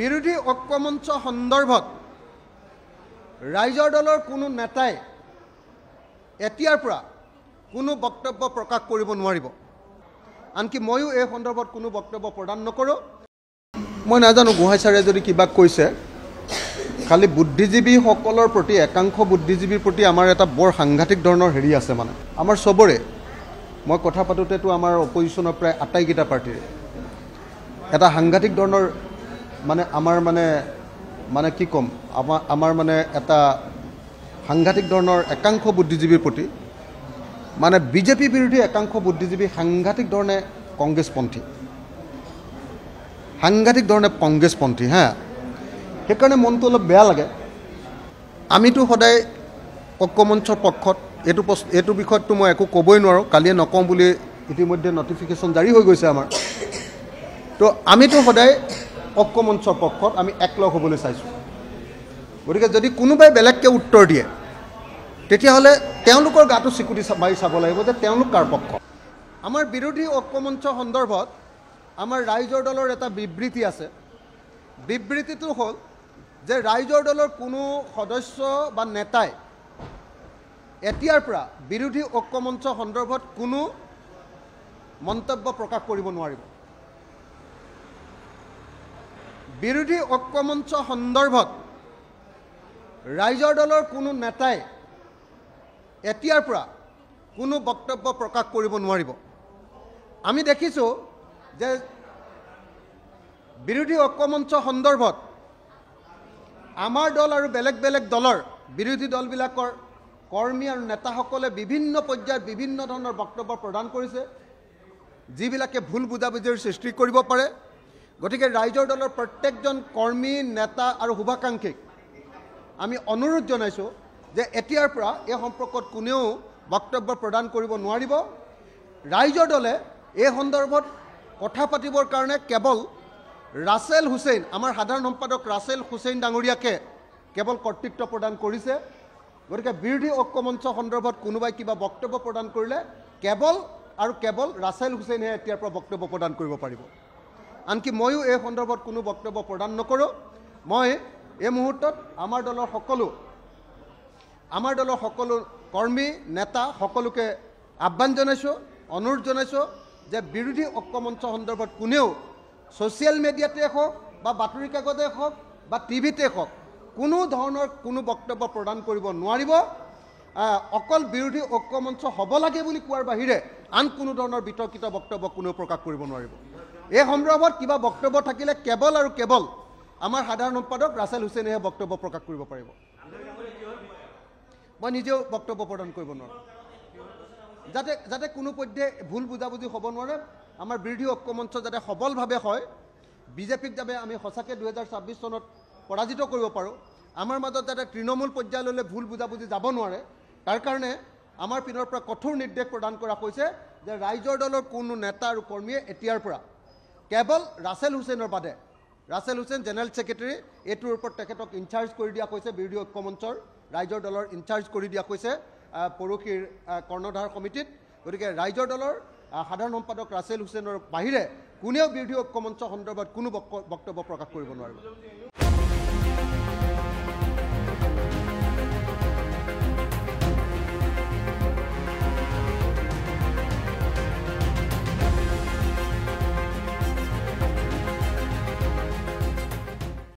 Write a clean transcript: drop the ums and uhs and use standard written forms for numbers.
বিৰোধী ঐক্যমঞ্চ সন্দৰ্ভত ৰাইজৰ দলৰ কোনো নেতাই এতিয়াৰ পৰা কোনো বক্তব্য প্ৰকাশ কৰিব নোৱাৰিব। আনকি ময়ো এই সন্দৰ্ভত কোনো বক্তব্য প্ৰদান নকৰোঁ। মই নাজানো গোহাঁই ছাৰে যদি কিবা কৈছে, খালি বুদ্ধিজীৱীসকলৰ প্ৰতি একাংশ বুদ্ধিজীৱীৰ প্ৰতি আমাৰ এটা বৰ সাংঘাতিক ধৰণৰ হেৰি আছে। মানে আমাৰ চবৰে, মই কথা পাতোঁতেতো আমাৰ অপজিশ্যনৰ প্ৰায় আটাইকেইটা পাৰ্টীৰে এটা সাংঘাতিক ধৰণৰ আমাৰ মানে কি ক'ম, আমাৰ মানে এটা সাংঘাতিক ধৰণৰ একাংশ বুদ্ধিজীৱীৰ প্ৰতি মানে বিজেপি বিৰোধী একাংশ বুদ্ধিজীৱী সাংঘাতিক ধৰণে কংগ্ৰেছপন্থী হা। সেইকাৰণে মনটো অলপ বেয়া লাগে। আমিতো সদায় ঐক্যমঞ্চৰ পক্ষত, এইটো বিষয়ততো মই একো ক'বই নোৱাৰোঁ, কালিয়ে নকওঁ বুলি ইতিমধ্যে নটিফিকেশ্যন জাৰি হৈ গৈছে আমাৰ। তো আমিতো সদায় ঐক্যমঞ্চৰ পক্ষত আমি একলগ হ'বলৈ চাইছোঁ। গতিকে যদি কোনোবাই বেলেগকৈ উত্তৰ দিয়ে, তেতিয়াহ'লে তেওঁলোকৰ গাটো চিকুটি মাৰি চাব লাগিব যে তেওঁলোক কাৰ পক্ষ। আমাৰ বিৰোধী ঐক্যমঞ্চ সন্দৰ্ভত আমাৰ ৰাইজৰ দলৰ এটা বিবৃতি আছে। বিবৃতিটো হ'ল যে ৰাইজৰ দলৰ কোনো সদস্য বা নেতাই এতিয়াৰ পৰা বিৰোধী ঐক্যমঞ্চ সন্দৰ্ভত কোনো মন্তব্য প্ৰকাশ কৰিব নোৱাৰিব। বিৰোধী ঐক্যমঞ্চ সন্দৰ্ভত ৰাইজৰ দলৰ কোনো নেতাই এতিয়াৰ পৰা কোনো বক্তব্য প্ৰকাশ কৰিব নোৱাৰিব। আমি দেখিছোঁ যে বিৰোধী ঐক্যমঞ্চ সন্দৰ্ভত আমাৰ দল আৰু বেলেগ বেলেগ দলৰ বিৰোধী দলবিলাকৰ কৰ্মী আৰু নেতাসকলে বিভিন্ন পৰ্যায়ত বিভিন্ন ধৰণৰ বক্তব্য প্ৰদান কৰিছে, যিবিলাকে ভুল বুজাবুজিৰ সৃষ্টি কৰিব পাৰে। গতিকে ৰাইজৰ দলৰ প্ৰত্যেকজন কৰ্মী, নেতা আৰু শুভাকাংক্ষীক আমি অনুৰোধ জনাইছোঁ যে এতিয়াৰ পৰা এই সম্পৰ্কত কোনেও বক্তব্য প্ৰদান কৰিব নোৱাৰিব। ৰাইজৰ দলে এই সন্দৰ্ভত কথা পাতিবৰ কাৰণে কেৱল ৰাছেল হুছেইন, আমাৰ সাধাৰণ সম্পাদক ৰাছেল হুছেইন ডাঙৰীয়াকে কেৱল কৰ্তৃত্ব প্ৰদান কৰিছে। গতিকে বিৰোধী ঐক্যমঞ্চ সন্দৰ্ভত কোনোবাই কিবা বক্তব্য প্ৰদান কৰিলে কেৱল আৰু কেৱল ৰাছেল হুছেইনেহে এতিয়াৰ পৰা বক্তব্য প্ৰদান কৰিব পাৰিব। আনকি ময়ো এই সন্দৰ্ভত কোনো বক্তব্য প্ৰদান নকৰোঁ। মই এই মুহূৰ্তত আমাৰ দলৰ সকলো কৰ্মী, নেতা সকলোকে আহ্বান জনাইছোঁ, অনুৰোধ জনাইছোঁ যে বিৰোধী ঐক্যমঞ্চ সন্দৰ্ভত কোনেও ছ'চিয়েল মিডিয়াতে হওক বা বাতৰি কাকতে হওক বা টিভিতে হওক কোনো ধৰণৰ কোনো বক্তব্য প্ৰদান কৰিব নোৱাৰিব। অকল বিৰোধী ঐক্যমঞ্চ হ'ব লাগে বুলি কোৱাৰ বাহিৰে আন কোনো ধৰণৰ বিতৰ্কিত বক্তব্য কোনেও প্ৰকাশ কৰিব নোৱাৰিব। এই সন্দৰ্ভত কিবা বক্তব্য থাকিলে কেৱল আৰু কেৱল আমাৰ সাধাৰণ সম্পাদক ৰাছেল হুছেইনেহে বক্তব্য প্ৰকাশ কৰিব পাৰিব। মই নিজেও বক্তব্য প্ৰদান কৰিব নোৱাৰোঁ, যাতে কোনো পধ্যে ভুল বুজাবুজি হ'ব নোৱাৰে। আমাৰ বিৰোধী ঐক্যমঞ্চ যাতে সবলভাৱে হয়, বিজেপিক যাতে আমি সঁচাকৈ 2026 চনত পৰাজিত কৰিব পাৰোঁ, আমাৰ মাজত যাতে তৃণমূল পৰ্যায়লৈ ভুল বুজাবুজি যাব নোৱাৰে, তাৰ কাৰণে আমাৰ পিনৰ পৰা কঠোৰ নিৰ্দেশ প্ৰদান কৰা হৈছে যে ৰাইজৰ দলৰ কোনো নেতা আৰু কৰ্মীয়ে এতিয়াৰ পৰা কেৱল ৰাছেল হুছেইনৰ বাদে, ৰাছেল হুছেইন জেনেৰেল ছেক্ৰেটাৰী, এইটোৰ ওপৰত তেখেতক ইনচাৰ্জ কৰি দিয়া হৈছে। বিৰোধী ঐক্যমঞ্চৰ ৰাইজৰ দলৰ ইনচাৰ্জ কৰি দিয়া হৈছে পৰহিৰ কৰ্ণধাৰ সমিতিত। গতিকে ৰাইজৰ দলৰ সাধাৰণ সম্পাদক ৰাছেল হুছেইনৰ বাহিৰে কোনেও বিৰোধী ঐক্যমঞ্চ সন্দৰ্ভত কোনো বক্তব্য প্ৰকাশ কৰিব নোৱাৰিব।